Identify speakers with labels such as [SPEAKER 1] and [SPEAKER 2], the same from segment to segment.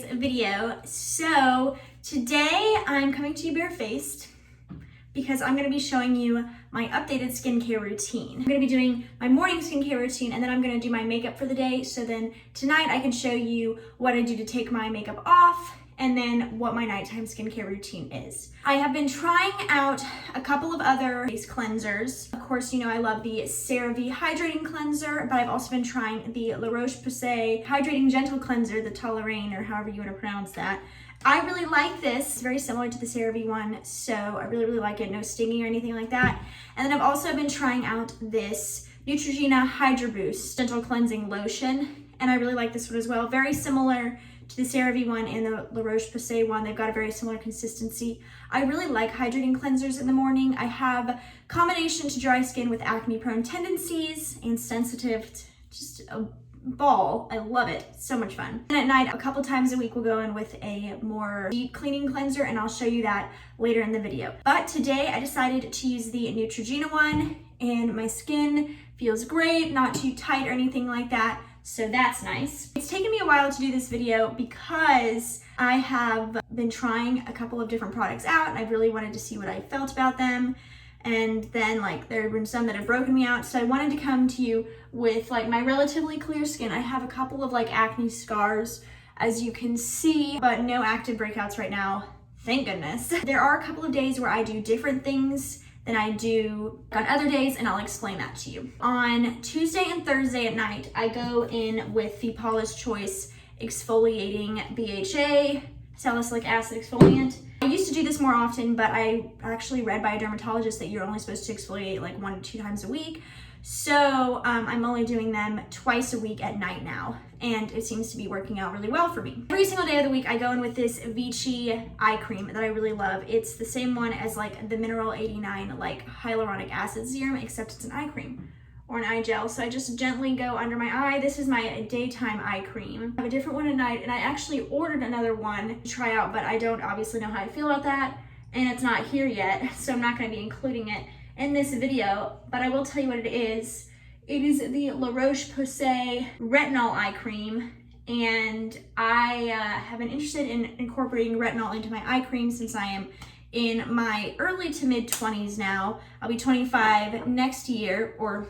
[SPEAKER 1] today's video. So today I'm coming to you barefaced because I'm going to be showing you my updated skincare routine. I'm going to be doing my morning skincare routine and then I'm going to do my makeup for the day. So then tonight I can show you what I do to take my makeup off and then what my nighttime skincare routine is. I have been trying out a couple of other face cleansers. Of course, you know I love the CeraVe Hydrating Cleanser, but I've also been trying the La Roche-Posay Hydrating Gentle Cleanser, the Toleraine, or however you want to pronounce that. I really like this. It's very similar to the CeraVe one, so I really like it. No stinging or anything like that. And then I've also been trying out this Neutrogena Hydra Boost Gentle Cleansing Lotion, and I really like this one as well. Very similar to the CeraVe one and the La Roche-Posay one. They've got a very similar consistency. I really like hydrating cleansers in the morning. I have combination to dry skin with acne prone tendencies and sensitive to just a ball. I love it. It's so much fun. And at night, a couple times a week, we'll go in with a more deep cleaning cleanser, and I'll show you that later in the video. But today I decided to use the Neutrogena one, and my skin feels great, not too tight or anything like that. So that's nice. It's taken me a while to do this video because I have been trying a couple of different products out and I really wanted to see what I felt about them. And then there have been some that have broken me out. So I wanted to come to you with my relatively clear skin. I have a couple of acne scars, as you can see, but no active breakouts right now. Thank goodness. There are a couple of days where I do different things than I do on other days, and I'll explain that to you. On Tuesday and Thursday at night, I go in with the Paula's Choice Exfoliating BHA Salicylic Acid Exfoliant. I used to do this more often, but I actually read by a dermatologist that you're only supposed to exfoliate 1 to 2 times a week. So I'm only doing them twice a week at night now, and it seems to be working out really well for me. Every single day of the week, I go in with this Vichy eye cream that I really love. It's the same one as the Mineral 89 hyaluronic acid serum, except it's an eye cream or an eye gel. So I just gently go under my eye. This is my daytime eye cream. I have a different one at night, and I actually ordered another one to try out, but I don't obviously know how I feel about that, and it's not here yet, so I'm not going to be including it in this video, but I will tell you what it is. It is the La Roche-Posay Retinol Eye Cream, and I have been interested in incorporating retinol into my eye cream since I am in my early to mid 20s now. I'll be 25 next year, or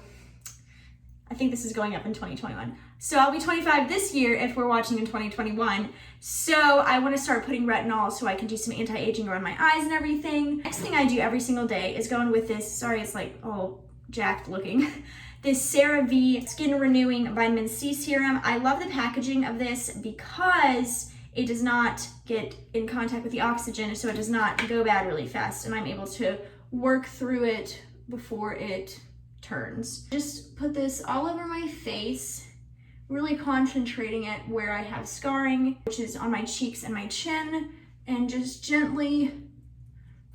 [SPEAKER 1] I think this is going up in 2021. So I'll be 25 this year if we're watching in 2021. So I want to start putting retinol so I can do some anti-aging around my eyes and everything. Next thing I do every single day is go in with this, sorry it's all jacked looking, this CeraVe Skin Renewing Vitamin C Serum. I love the packaging of this because it does not get in contact with the oxygen, so it does not go bad really fast, and I'm able to work through it before it turns. Just put this all over my face, really concentrating it where I have scarring, which is on my cheeks and my chin, and just gently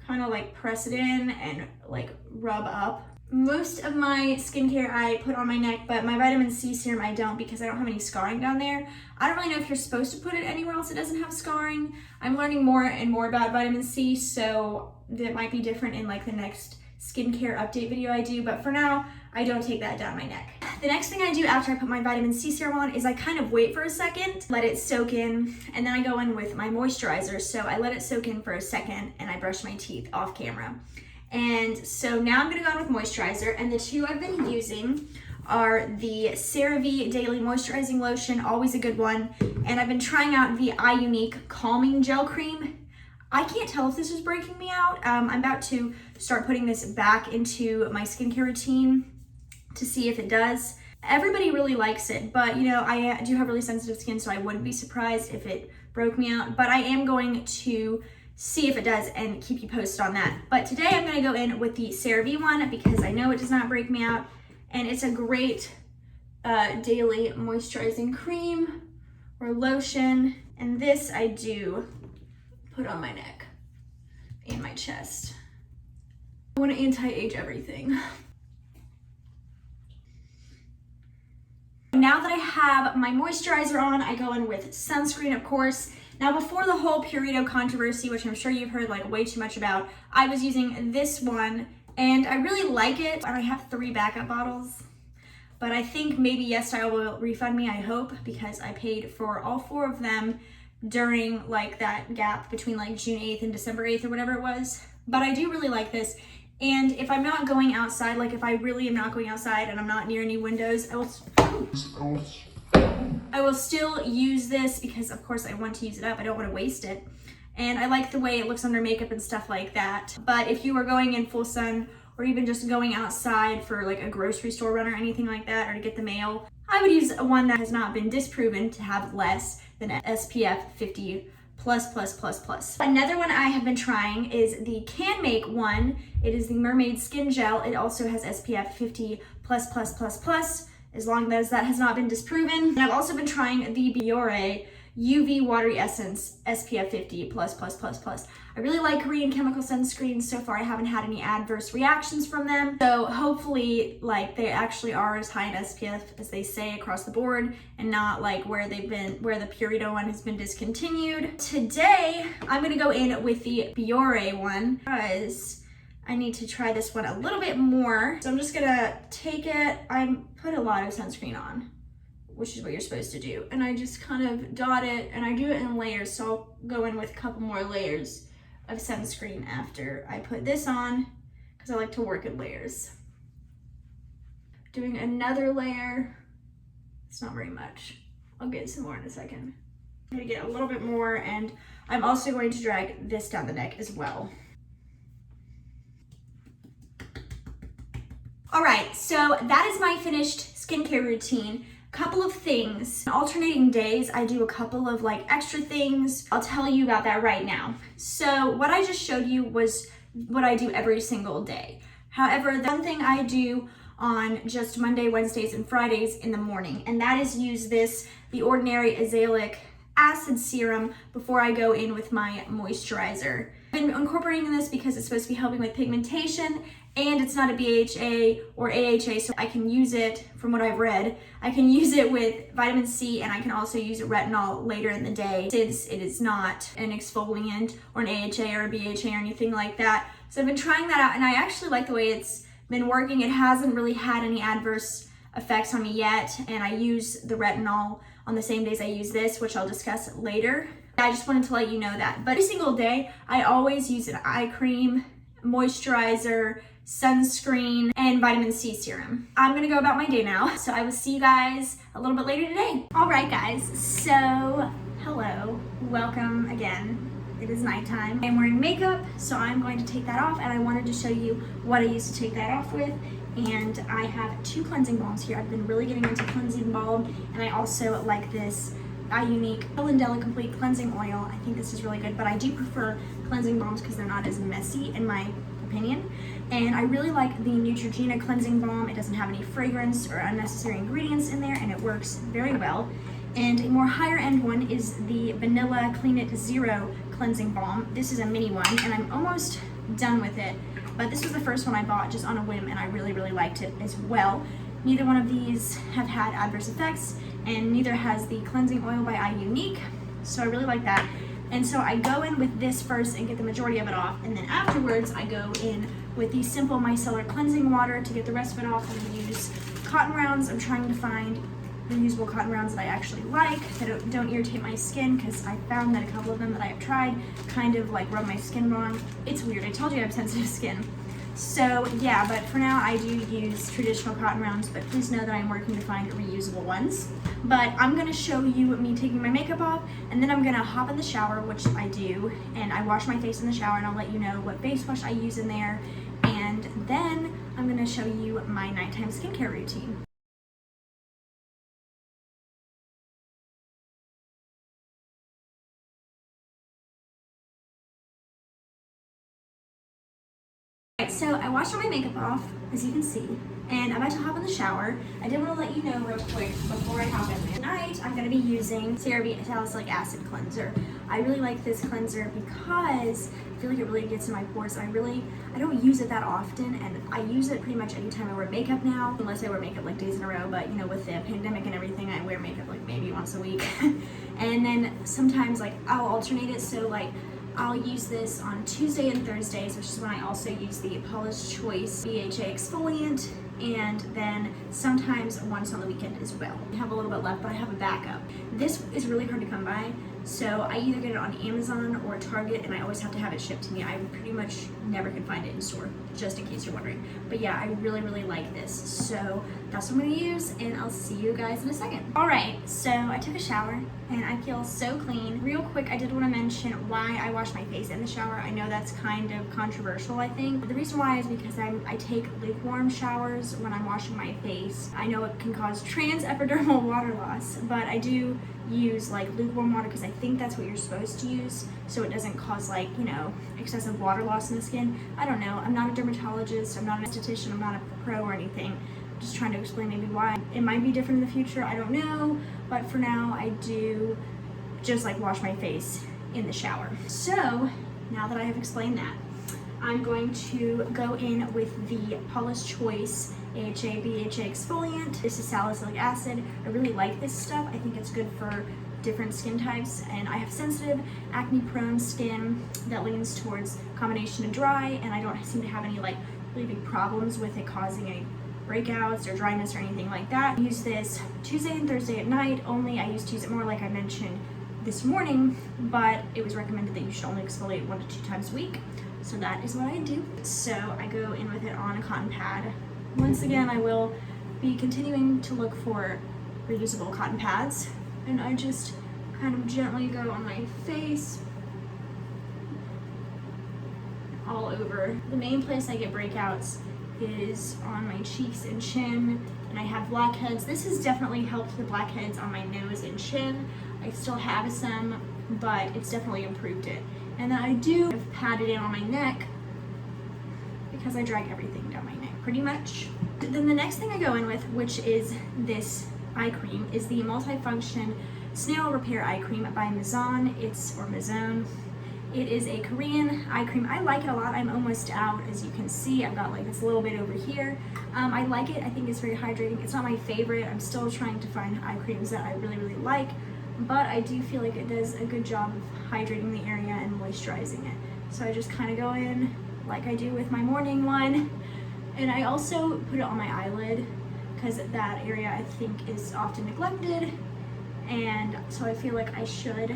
[SPEAKER 1] kind of press it in and rub up. Most of my skincare I put on my neck, but my vitamin C serum I don't, because I don't have any scarring down there. I don't really know if you're supposed to put it anywhere else that doesn't have scarring. I'm learning more and more about vitamin C, so that might be different in the next skincare update video I do, but for now I don't take that down my neck. The next thing I do after I put my vitamin C serum on is I kind of wait for a second, let it soak in, and then I go in with my moisturizer. So I let it soak in for a second and I brush my teeth off camera. And so now I'm going to go in with moisturizer, and the two I've been using are the CeraVe Daily Moisturizing Lotion, always a good one, and I've been trying out the Eye Unique Calming Gel Cream. I can't tell if this is breaking me out. I'm about to start putting this back into my skincare routine to see if it does. Everybody really likes it, but I do have really sensitive skin, so I wouldn't be surprised if it broke me out, but I am going to see if it does and keep you posted on that. But today I'm going to go in with the CeraVe one because I know it does not break me out, and it's a great daily moisturizing cream or lotion, and this I do put on my neck and my chest. I want to anti-age everything. Now that I have my moisturizer on, I go in with sunscreen, of course. Now, before the whole Purito controversy, which I'm sure you've heard way too much about, I was using this one, and I really like it. I have 3 backup bottles, but I think maybe YesStyle will refund me, I hope, because I paid for all 4 of them during like that gap between like June 8th and December 8th or whatever it was. But I do really like this. And if I'm not going outside, like if I really am not going outside and I'm not near any windows, I will still use this because of course I want to use it up. I don't want to waste it. And I like the way it looks under makeup and stuff like that. But if you are going in full sun or even just going outside for like a grocery store run or anything like that, or to get the mail, I would use one that has not been disproven to have less than SPF 50 plus. Another one I have been trying is the Can Make one. It is the Mermaid Skin Gel. It also has SPF 50 plus, as long as that has not been disproven. And I've also been trying the Biore UV Watery Essence SPF 50 plus. I really like Korean chemical sunscreens. So far I haven't had any adverse reactions from them. So hopefully like they actually are as high in SPF as they say across the board, and not like where the Purito one has been discontinued. Today I'm gonna go in with the Biore one because I need to try this one a little bit more. So I'm just gonna take it, I put a lot of sunscreen on, which is what you're supposed to do. And I just kind of dot it, and I do it in layers. So I'll go in with a couple more layers of sunscreen after I put this on, because I like to work in layers. Doing another layer, it's not very much. I'll get some more in a second. I'm gonna get a little bit more, and I'm also going to drag this down the neck as well. All right, so that is my finished skincare routine. Couple of things. Alternating days, I do a couple of like extra things. I'll tell you about that right now. So what I just showed you was what I do every single day. However, the one thing I do on just Monday, Wednesdays, and Fridays in the morning, and that is use the Ordinary Azelaic Acid Serum before I go in with my moisturizer. I've been incorporating this because it's supposed to be helping with pigmentation, and it's not a BHA or AHA, so I can use it, from what I've read, I can use it with vitamin C, and I can also use retinol later in the day, since it is not an exfoliant or an AHA or a BHA or anything like that. So I've been trying that out, and I actually like the way it's been working. It hasn't really had any adverse effects on me yet, and I use the retinol on the same days I use this, which I'll discuss later. I just wanted to let you know that. But every single day, I always use an eye cream, moisturizer, sunscreen, and vitamin C serum. I'm gonna go about my day now, so I will see you guys a little bit later today. All right, guys, so hello, welcome again. It is nighttime. I'm wearing makeup, so I'm going to take that off, and I wanted to show you what I used to take that off with. And I have 2 cleansing balms here. I've been really getting into cleansing balm, and I also like this Unique Calendula Complete Cleansing Oil. I think this is really good, but I do prefer cleansing balms because they're not as messy in my opinion. And I really like the Neutrogena Cleansing Balm. It doesn't have any fragrance or unnecessary ingredients in there, and it works very well. And a more higher end one is the Vanilla Clean It Zero Cleansing Balm. This is a mini one, and I'm almost done with it. But this was the first one I bought just on a whim, and I really liked it as well. Neither one of these have had adverse effects, and neither has the cleansing oil by Unique, so I really like that. And so I go in with this first and get the majority of it off, and then afterwards I go in with the simple Micellar cleansing water to get the rest of it off. I'm gonna use cotton rounds. I'm trying to find reusable cotton rounds that I actually like, that don't irritate my skin, because I found that a couple of them that I have tried kind of like rub my skin wrong. It's weird, I told you I have sensitive skin. So yeah, but for now I do use traditional cotton rounds, but please know that I'm working to find reusable ones. But I'm gonna show you me taking my makeup off, and then I'm gonna hop in the shower, which I do, and I wash my face in the shower, and I'll let you know what face wash I use in there, and then I'm gonna show you my nighttime skincare routine. So I washed all my makeup off, as you can see, and I'm about to hop in the shower. I did want to let you know real quick before I hop in there. Tonight, I'm going to be using Serum Salicylic Acid Cleanser. I really like this cleanser because I feel like it really gets in my pores. I don't use it that often, and I use it pretty much anytime I wear makeup now, unless I wear makeup like days in a row, but you know, with the pandemic and everything, I wear makeup like maybe once a week. And then sometimes like I'll alternate it, so like I'll use this on Tuesday and Thursdays, which is when I also use the Paula's Choice BHA Exfoliant, and then sometimes once on the weekend as well. I have a little bit left, but I have a backup. This is really hard to come by, So I either get it on Amazon or Target, and I always have to have it shipped to me. I pretty much never can find it in store, just in case you're wondering. But yeah, I really, really like this. So that's what I'm gonna use, and I'll see you guys in a second. All right, so I took a shower, and I feel so clean. Real quick, I did want to mention why I wash my face in the shower. I know that's kind of controversial, I think. But the reason why is because I take lukewarm showers when I'm washing my face. I know it can cause trans-epidermal water loss, but I do use like lukewarm water because I think that's what you're supposed to use, so it doesn't cause like, you know, excessive water loss in the skin. I don't know. I'm not a dermatologist. I'm not an esthetician. I'm not a pro or anything. I'm just trying to explain maybe why. It might be different in the future. I don't know. But for now, I do just like wash my face in the shower. So now that I have explained that, I'm going to go in with the Paula's Choice AHA BHA Exfoliant. This is salicylic acid. I really like this stuff. I think it's good for different skin types, and I have sensitive, acne-prone skin that leans towards combination of dry, and I don't seem to have any like really big problems with it causing any breakouts or dryness or anything like that. I use this Tuesday and Thursday at night only. I used to use it more, like I mentioned, this morning, but it was recommended that you should only exfoliate 1 to 2 times a week. So that is what I do. So I go in with it on a cotton pad. Once again, I will be continuing to look for reusable cotton pads, and I just kind of gently go on my face, all over. The main place I get breakouts is on my cheeks and chin, and I have blackheads. This has definitely helped the blackheads on my nose and chin. I still have some, but it's definitely improved it. And then I do pat it in on my neck because I drag everything down my neck pretty much. Then the next thing I go in with, which is this eye cream, is the Multifunction Snail Repair Eye Cream by Mizon. Mizone. It is a Korean eye cream. I like it a lot. I'm almost out, as you can see. I've got like this little bit over here. I like it. I think it's very hydrating. It's not my favorite. I'm still trying to find eye creams that I really, really like, but I do feel like it does a good job of hydrating the area and moisturizing it. So I just kind of go in like I do with my morning one, and I also put it on my eyelid because that area I think is often neglected, and so I feel like I should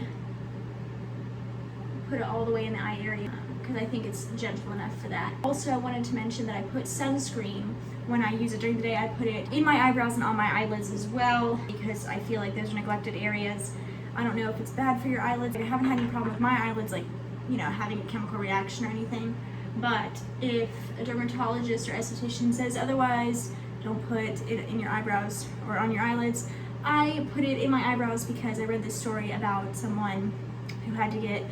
[SPEAKER 1] put it all the way in the eye area because I think it's gentle enough for that. Also, I wanted to mention that I put sunscreen when I use it during the day. I put it in my eyebrows and on my eyelids as well because I feel like those are neglected areas. I don't know if it's bad for your eyelids. I haven't had any problem with my eyelids, like, you know, having a chemical reaction or anything. But if a dermatologist or esthetician says otherwise, don't put it in your eyebrows or on your eyelids. I put it in my eyebrows because I read this story about someone who had to get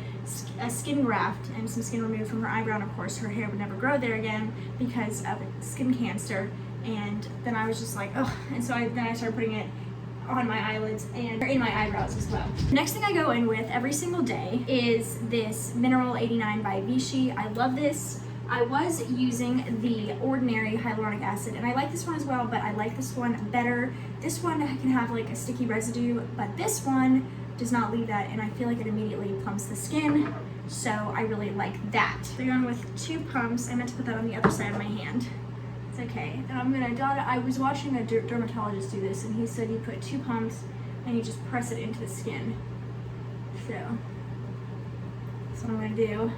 [SPEAKER 1] a skin graft and some skin removed from her eyebrow, and of course her hair would never grow there again because of skin cancer. And then I was just like, oh, and so then I started putting it on my eyelids and in my eyebrows as well. Next thing I go in with every single day is this Mineral 89 by Vichy. I love this. I was using the ordinary hyaluronic acid, and I like this one as well, but I like this one better. This one can have like a sticky residue, but this one does not leave that, and I feel like it immediately plumps the skin, so I really like that. So you're going with 2 pumps. I meant to put that on the other side of my hand. It's okay. And I'm gonna dot it. I was watching a dermatologist do this, and he said you put 2 pumps and you just press it into the skin. So that's what I'm gonna do.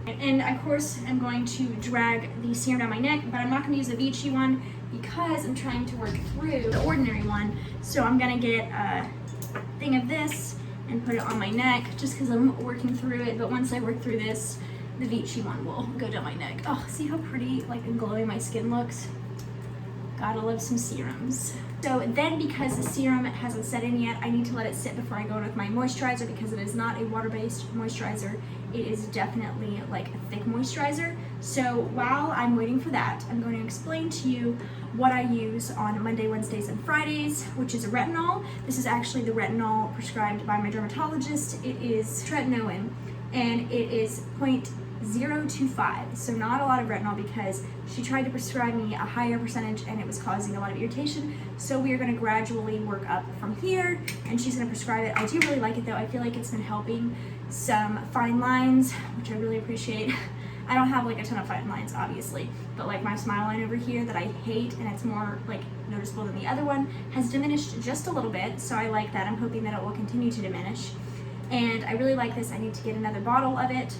[SPEAKER 1] And of course, I'm going to drag the serum down my neck, but I'm not going to use the Vichy one because I'm trying to work through the ordinary one. So I'm going to get a thing of this and put it on my neck just because I'm working through it. But once I work through this, the Vichy one will go down my neck. Oh, see how pretty, like, and glowy my skin looks? Gotta love some serums. So then, because the serum hasn't set in yet, I need to let it sit before I go in with my moisturizer because it is not a water-based moisturizer. It is definitely like a thick moisturizer. So while I'm waiting for that, I'm going to explain to you what I use on Monday, Wednesdays, and Fridays, which is a retinol. This is actually the retinol prescribed by my dermatologist. It is tretinoin, and it is 0.025, so not a lot of retinol because she tried to prescribe me a higher percentage and it was causing a lot of irritation. So we are going to gradually work up from here, and she's going to prescribe it. I do really like it though. I feel like it's been helping some fine lines, which I really appreciate. I don't have like a ton of fine lines, obviously, but like my smile line over here that I hate, and it's more like noticeable than the other one, has diminished just a little bit, so I like that. I'm hoping that it will continue to diminish. And I really like this. I need to get another bottle of it.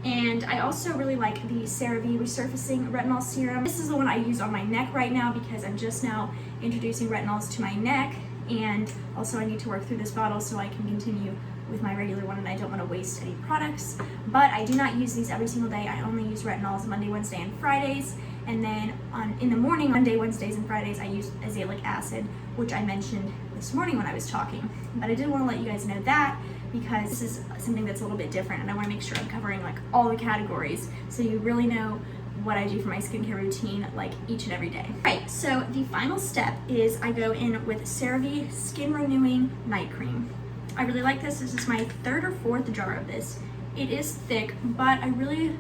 [SPEAKER 1] And I also really like the CeraVe Resurfacing Retinol Serum. This is the one I use on my neck right now because I'm just now introducing retinols to my neck, and also I need to work through this bottle so I can continue with my regular one, and I don't want to waste any products. But I do not use these every single day. I only use retinols Monday, Wednesday, and Fridays. And then in the morning, Monday, Wednesdays, and Fridays, I use azelaic acid, which I mentioned this morning when I was talking. But I did want to let you guys know that because this is something that's a little bit different, and I want to make sure I'm covering like all the categories so you really know what I do for my skincare routine like each and every day. Right, so the final step is I go in with CeraVe Skin Renewing Night Cream. I really like this. This is my third or fourth jar of this. It is thick, but I really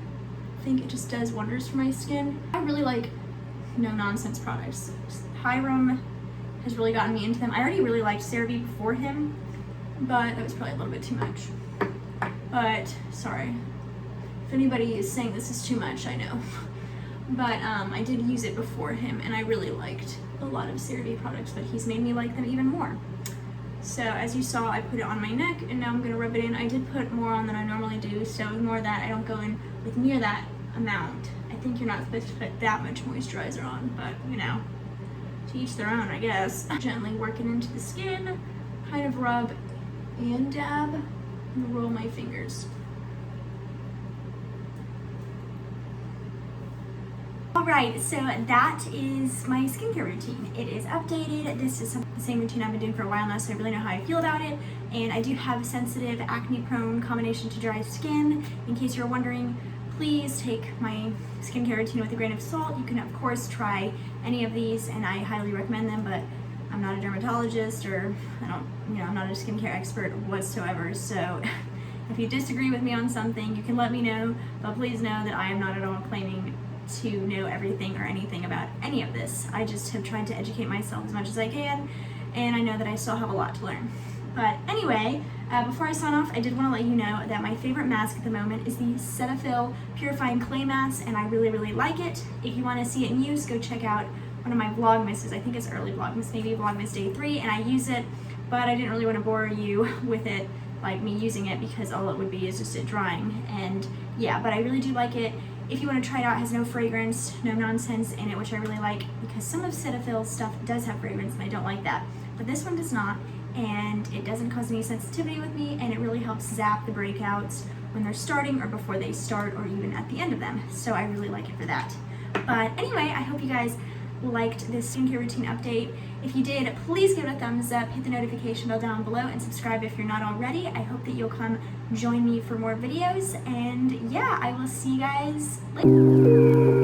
[SPEAKER 1] think it just does wonders for my skin. I really like no-nonsense products. Hyram has really gotten me into them. I already really liked CeraVe before him, but that was probably a little bit too much. But, sorry. If anybody is saying this is too much, I know. But I did use it before him, and I really liked a lot of CeraVe products, but he's made me like them even more. So as you saw, I put it on my neck, and now I'm going to rub it in. I did put more on than I normally do, so ignore that. I don't go in with near that amount. I think you're not supposed to put that much moisturizer on, but you know, to each their own, I guess. Gently work it into the skin, kind of rub and dab, and roll my fingers. Alright, so that is my skincare routine. It is updated. This is the same routine I've been doing for a while now, so I really know how I feel about it. And I do have sensitive, acne-prone combination to dry skin. In case you're wondering, please take my skincare routine with a grain of salt. You can, of course, try any of these, and I highly recommend them, but I'm not a dermatologist, or I'm not a skincare expert whatsoever. So if you disagree with me on something, you can let me know, but please know that I am not at all claiming to know everything or anything about any of this. I just have tried to educate myself as much as I can, and I know that I still have a lot to learn. But anyway, before I sign off, I did want to let you know that my favorite mask at the moment is the Cetaphil Purifying Clay Mask, and I really, really like it. If you want to see it in use, go check out one of my Vlogmases. I think it's early Vlogmas, maybe Vlogmas Day 3, and I use it, but I didn't really want to bore you with it, like me using it, because all it would be is just it drying. And yeah, but I really do like it. If you want to try it out, it has no fragrance, no nonsense in it, which I really like, because some of Cetaphil's stuff does have fragrance, and I don't like that. But this one does not, and it doesn't cause any sensitivity with me, and it really helps zap the breakouts when they're starting, or before they start, or even at the end of them. So I really like it for that. But anyway, I hope you guys liked this skincare routine update. If you did, please give it a thumbs up, hit the notification bell down below, and subscribe if you're not already. I hope that you'll come join me for more videos, and yeah, I will see you guys later.